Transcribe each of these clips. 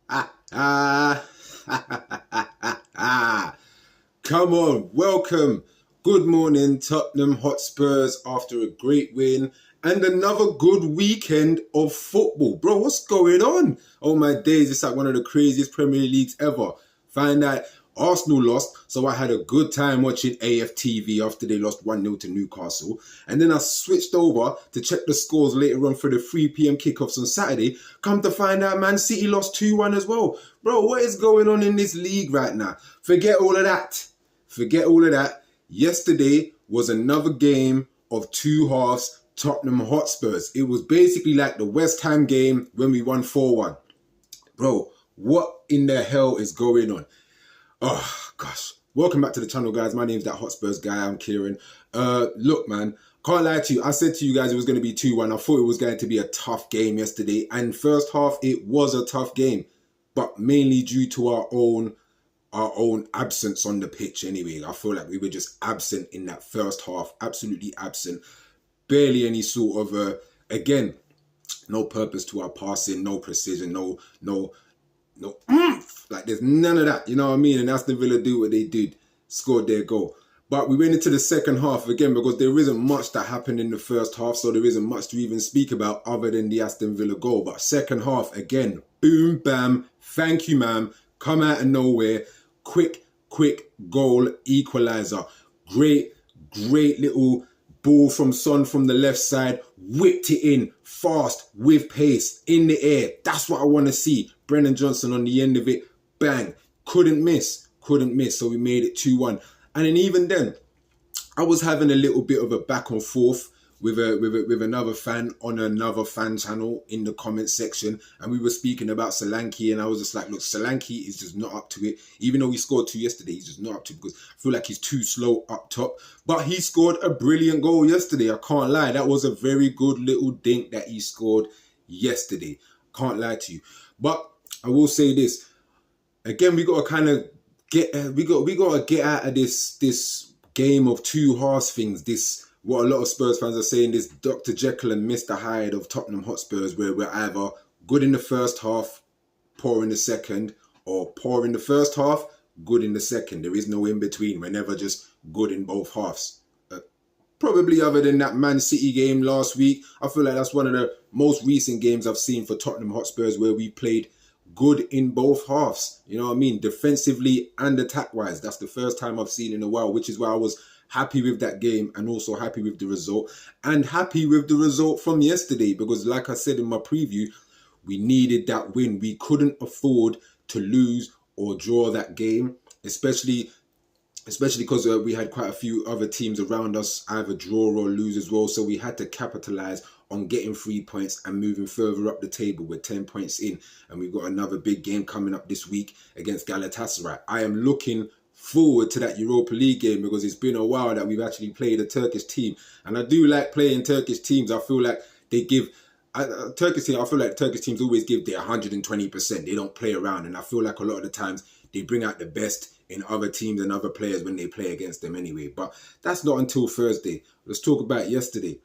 Come on, welcome. Good morning, Tottenham Hotspurs, after a great win and another good weekend of football. Bro, what's going on? Oh my days, it's like one of the craziest Premier Leagues ever. Find out Arsenal lost, so I had a good time watching AFTV after they lost 1-0 to Newcastle. And then I switched over to check the scores later on for the 3 p.m. kickoffs on Saturday. Come to find out, Man City lost 2-1 as well. Bro, what is going on in this league right now? Forget all of that. Yesterday was another game of two halves, Tottenham Hotspurs. It was basically like the West Ham game when we won 4-1. Bro, what in the hell is going on? Oh, gosh. Welcome back to the channel, guys. My name's that Hotspurs guy. I'm Kieran. Look, man, can't lie to you. I said to you guys it was going to be 2-1. I thought it was going to be a tough game yesterday. And first half, it was a tough game. But mainly due to our own absence on the pitch anyway. I feel like we were just absent in that first half. Absolutely absent. Barely any sort of, again, no purpose to our passing, no precision, no like there's none of that, you know what I mean? And Aston Villa do what they did, scored their goal. But we went into the second half again because there isn't much that happened in the first half, so there isn't much to even speak about other than the Aston Villa goal. But second half, again, boom, bam, thank you, ma'am, come out of nowhere, quick goal equalizer. Great little ball from Son from the left side, whipped it in, fast, with pace, in the air. That's what I want to see. Brennan Johnson on the end of it, bang, couldn't miss. So we made it 2-1. And then even then, I was having a little bit of a back and forth with another fan on another fan channel in the comment section, and we were speaking about Solanke, and I was just like, look, Solanke is just not up to it. Even though he scored 2 yesterday, he's just not up to it because I feel like he's too slow up top. But he scored a brilliant goal yesterday. I can't lie. That was a very good little dink that he scored yesterday. Can't lie to you. But I will say this. Again, we got to kind of get we got to get out of this game of two halves things. This, what a lot of Spurs fans are saying, this Dr. Jekyll and Mr. Hyde of Tottenham Hotspurs, where we're either good in the first half, poor in the second, or poor in the first half, good in the second. There is no in between. We're never just good in both halves. Probably other than that Man City game last week, I feel like that's one of the most recent games I've seen for Tottenham Hotspurs where we played good in both halves. You know what I mean? Defensively and attack-wise. That's the first time I've seen in a while, which is why I was happy with that game and also happy with the result. And happy with the result from yesterday because, like I said in my preview, we needed that win. We couldn't afford to lose or draw that game, especially because we had quite a few other teams around us either draw or lose as well. So we had to capitalize on getting 3 points and moving further up the table. We're 10 points in, and we've got another big game coming up this week against Galatasaray. I am looking forward to that Europa League game because it's been a while that we've actually played a Turkish team, and I do like playing Turkish teams. I feel like they give I feel like Turkish teams always give their 120%. They don't play around, and I feel like a lot of the times they bring out the best in other teams and other players when they play against them anyway. But that's not until Thursday. Let's talk about yesterday.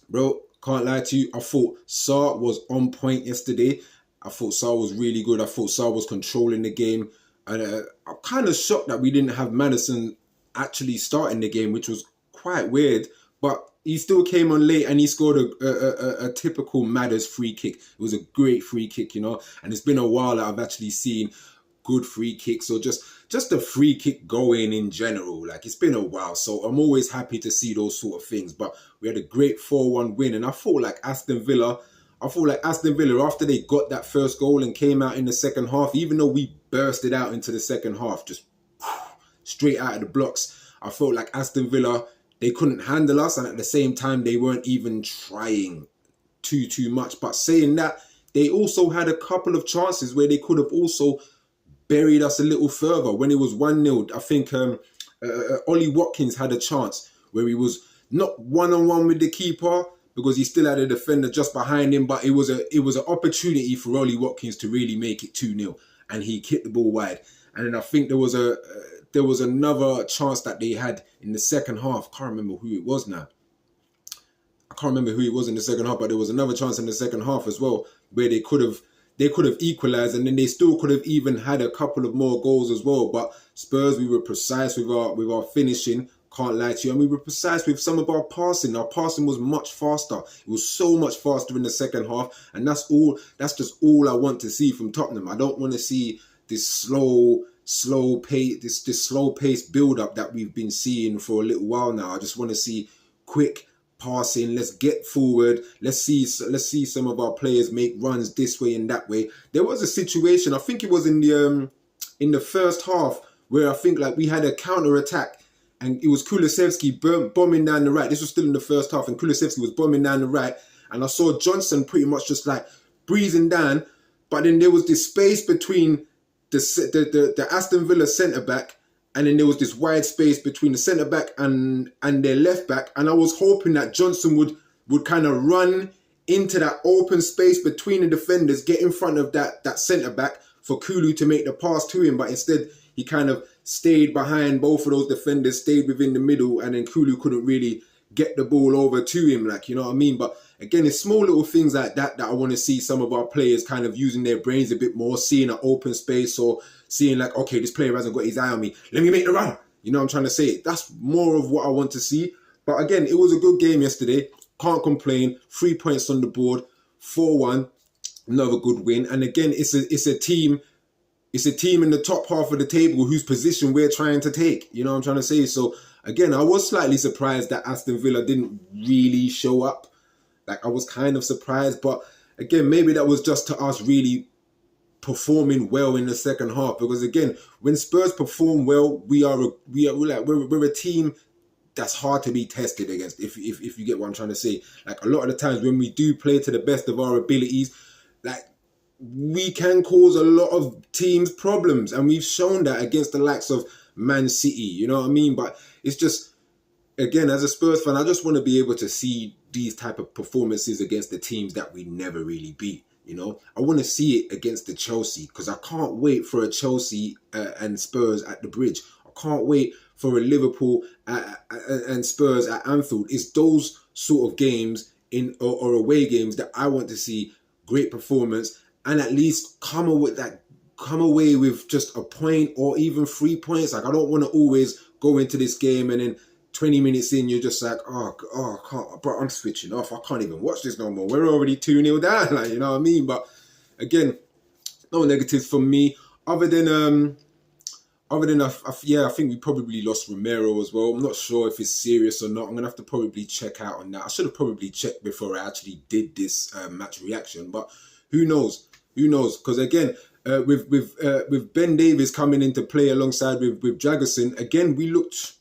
Bro, can't lie to you. I thought Sarr was on point yesterday. I thought Sarr was really good. I thought Sarr was controlling the game. And I'm kind of shocked that we didn't have Maddison actually starting the game, which was quite weird. But he still came on late and he scored a typical Madders free kick. It was a great free kick, you know. And it's been a while that I've actually seen good free kicks or just a free kick going in general. Like, it's been a while, so I'm always happy to see those sort of things. But we had a great 4-1 win, and I felt like Aston Villa, after they got that first goal and came out in the second half, even though we bursted out into the second half, just straight out of the blocks, I felt like Aston Villa, they couldn't handle us, and at the same time, they weren't even trying too much. But saying that, they also had a couple of chances where they could have also buried us a little further. When it was 1-0, I think Ollie Watkins had a chance where he was not one-on-one with the keeper because he still had a defender just behind him, but it was an opportunity for Ollie Watkins to really make it 2-0, and he kicked the ball wide. And then I think there was another chance that they had in the second half. Can't remember who it was now. I can't remember who it was in the second half, but there was another chance in the second half as well where they could have they could have equalised, and then they still could have even had a couple of more goals as well. But Spurs, we were precise with our finishing. Can't lie to you. And we were precise with some of our passing. Our passing was much faster. It was so much faster in the second half. And that's just all I want to see from Tottenham. I don't want to see this slow pace, this slow pace build up that we've been seeing for a little while now. I just want to see quick passing. Let's get forward. Let's see some of our players make runs this way and that way. There was a situation, I think it was in the first half, where I think like we had a counter attack. And it was Kulusevski bombing down the right. This was still in the first half, and Kulusevski was bombing down the right. And I saw Johnson pretty much just like breezing down. But then there was this space between the Aston Villa centre-back, and then there was this wide space between the centre-back and their left-back. And I was hoping that Johnson would kind of run into that open space between the defenders, get in front of that centre-back for Kulu to make the pass to him. But instead, he kind of stayed behind both of those defenders, stayed within the middle, and then Kulu couldn't really get the ball over to him, like, you know what I mean? But again, it's small little things like that I want to see some of our players kind of using their brains a bit more, seeing an open space or seeing like, okay, this player hasn't got his eye on me. Let me make the run. You know what I'm trying to say? That's more of what I want to see. But again, it was a good game yesterday. Can't complain. 3 points on the board. 4-1. Another good win. And again, it's a team. It's a team in the top half of the table whose position we're trying to take. You know what I'm trying to say? So, again, I was slightly surprised that Aston Villa didn't really show up. Like, I was kind of surprised. But, again, maybe that was just to us really performing well in the second half. Because, again, when Spurs perform well, we're a team that's hard to be tested against, if you get what I'm trying to say. Like, a lot of the times when we do play to the best of our abilities, like, we can cause a lot of teams problems, and we've shown that against the likes of Man City, you know what I mean? But it's just, again, as a Spurs fan, I just want to be able to see these type of performances against the teams that we never really beat, you know? I want to see it against the Chelsea, because I can't wait for a Chelsea and Spurs at the Bridge. I can't wait for a Liverpool and Spurs at Anfield. It's those sort of games or away games that I want to see great performance, and at least come away with just a point or even 3 points. Like, I don't want to always go into this game and then 20 minutes in, you're just like, I can't, bro, I'm switching off. I can't even watch this no more. We're already 2-0 down, like, you know what I mean? But again, no negatives from me, other than I think we probably lost Romero as well. I'm not sure if it's serious or not. I'm gonna have to probably check out on that. I should have probably checked before I actually did this match reaction, but who knows? Who knows? Because again, with Ben Davies coming into play alongside with Dragusin, again, we looked,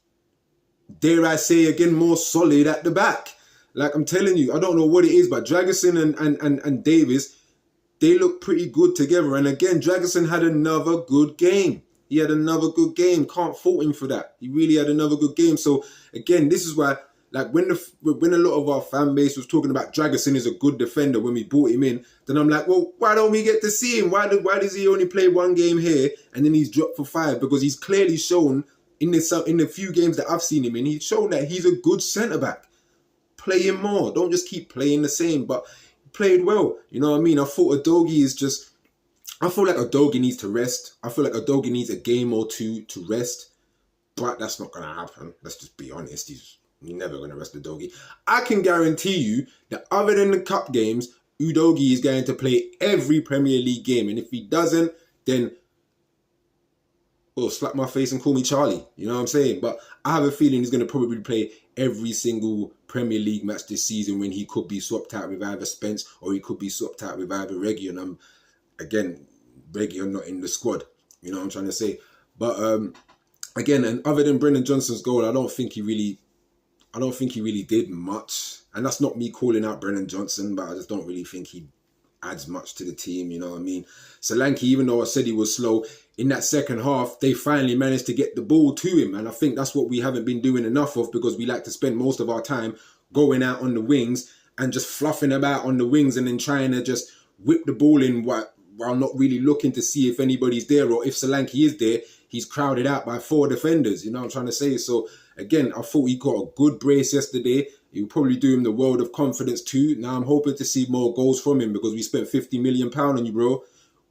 dare I say again, more solid at the back. Like, I'm telling you, I don't know what it is, but Dragusin and Davies, they look pretty good together. And again, Dragusin had another good game. He had another good game. Can't fault him for that. He really had another good game. So again, this is why, like, when a lot of our fan base was talking about Dragusin is a good defender when we brought him in, then I'm like, well, why don't we get to see him? Why does he only play one game here and then he's dropped for 5? Because he's clearly shown in the few games that I've seen him in, he's shown that he's a good centre-back. Play him more. Don't just keep playing the same. But he played well. You know what I mean? I thought Udogie is just... I feel like Udogie needs to rest. I feel like Udogie needs a game or two to rest. But that's not going to happen. Let's just be honest. He's never going to rest Udogie. I can guarantee you that other than the cup games, Udogie is going to play every Premier League game. And if he doesn't, then... slap my face and call me Charlie. You know what I'm saying? But I have a feeling he's going to probably play every single Premier League match this season, when he could be swapped out with either Spence or he could be swapped out with either Reggie. And again, Reggie not in the squad. You know what I'm trying to say? But again, and other than Brennan Johnson's goal, I don't think he really did much. And that's not me calling out Brennan Johnson, but I just don't really think he adds much to the team, you know what I mean? Solanke, even though I said he was slow, in that second half, they finally managed to get the ball to him. And I think that's what we haven't been doing enough of, because we like to spend most of our time going out on the wings and just fluffing about on the wings and then trying to just whip the ball in while not really looking to see if anybody's there, or if Solanke is there, he's crowded out by 4 defenders, you know what I'm trying to say? So again, I thought he got a good brace yesterday. It will probably do him the world of confidence too. Now I'm hoping to see more goals from him because we spent £50 million on you, bro.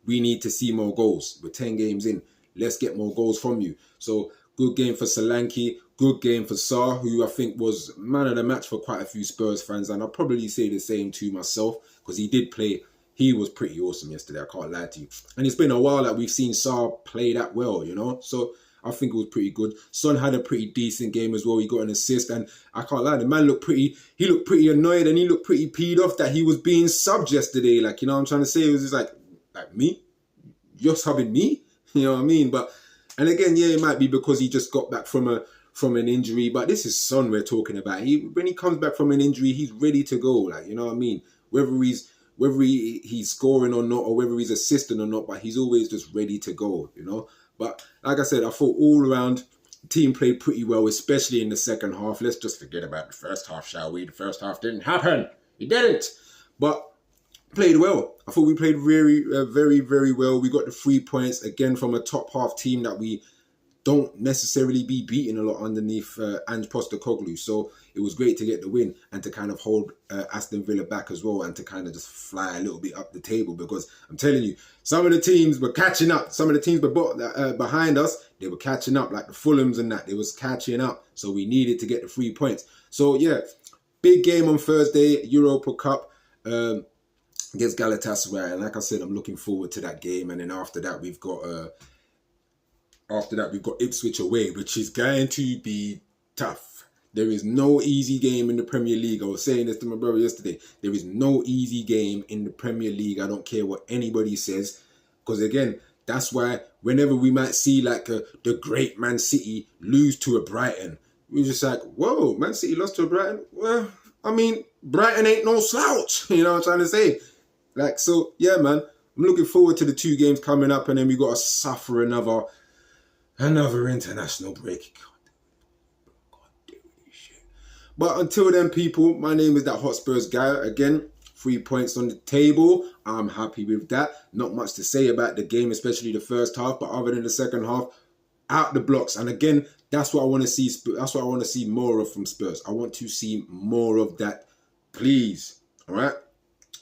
We need to see more goals. We're 10 games in. Let's get more goals from you. So good game for Solanke. Good game for Sarr, who I think was man of the match for quite a few Spurs fans. And I'll probably say the same to myself because he did play. He was pretty awesome yesterday. I can't lie to you. And it's been a while that we've seen Sarr play that well, you know. So I think it was pretty good. Son had a pretty decent game as well. He got an assist. And I can't lie, the man looked pretty, he looked pretty annoyed and he looked pretty peed off that he was being subbed yesterday. Like, you know what I'm trying to say? It was just like me? You're subbing me? You know what I mean? But, and again, yeah, it might be because he just got back from an injury. But this is Son we're talking about. When he comes back from an injury, he's ready to go. Like, you know what I mean? Whether he's scoring or not, or whether he's assisting or not, but he's always just ready to go, you know? But like I said, I thought all around the team played pretty well, especially in the second half. Let's just forget about the first half, shall we? The first half didn't happen. It didn't. But played well. I thought we played very, very well. We got the 3 points, again, from a top half team that we don't necessarily be beating a lot underneath Ange Postecoglou. So it was great to get the win and to kind of hold Aston Villa back as well and to kind of just fly a little bit up the table because I'm telling you, some of the teams were catching up. Some of the teams behind us, they were catching up, like the Fulhams and that. They was catching up. So we needed to get the 3 points. So yeah, big game on Thursday, Europa Cup against Galatasaray. And like I said, I'm looking forward to that game. And then after that, we've got Ipswich away, which is going to be tough. There is no easy game in the Premier League. I was saying this to my brother yesterday. There is no easy game in the Premier League. I don't care what anybody says. Because again, that's why whenever we might see like the great Man City lose to a Brighton, we're just like, whoa, Man City lost to a Brighton? Well, I mean, Brighton ain't no slouch. You know what I'm trying to say? Like, so, yeah, man. I'm looking forward to the 2 games coming up. And then we got to suffer another international break. God damn this shit. But until then, people, my name is that Hotspurs guy. Again, 3 points on the table. I'm happy with that. Not much to say about the game, especially the first half. But other than the second half, out the blocks. And again, that's what I want to see. That's what I want to see more of from Spurs. I want to see more of that, please. All right.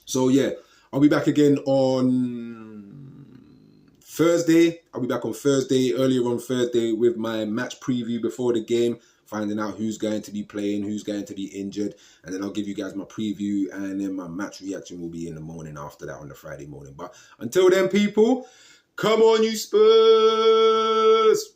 So yeah, I'll be back again on Thursday. I'll be back on Thursday, earlier on Thursday, with my match preview before the game, finding out who's going to be playing, who's going to be injured, and then I'll give you guys my preview, and then my match reaction will be in the morning after that on the Friday morning. But until then, people, come on, you Spurs!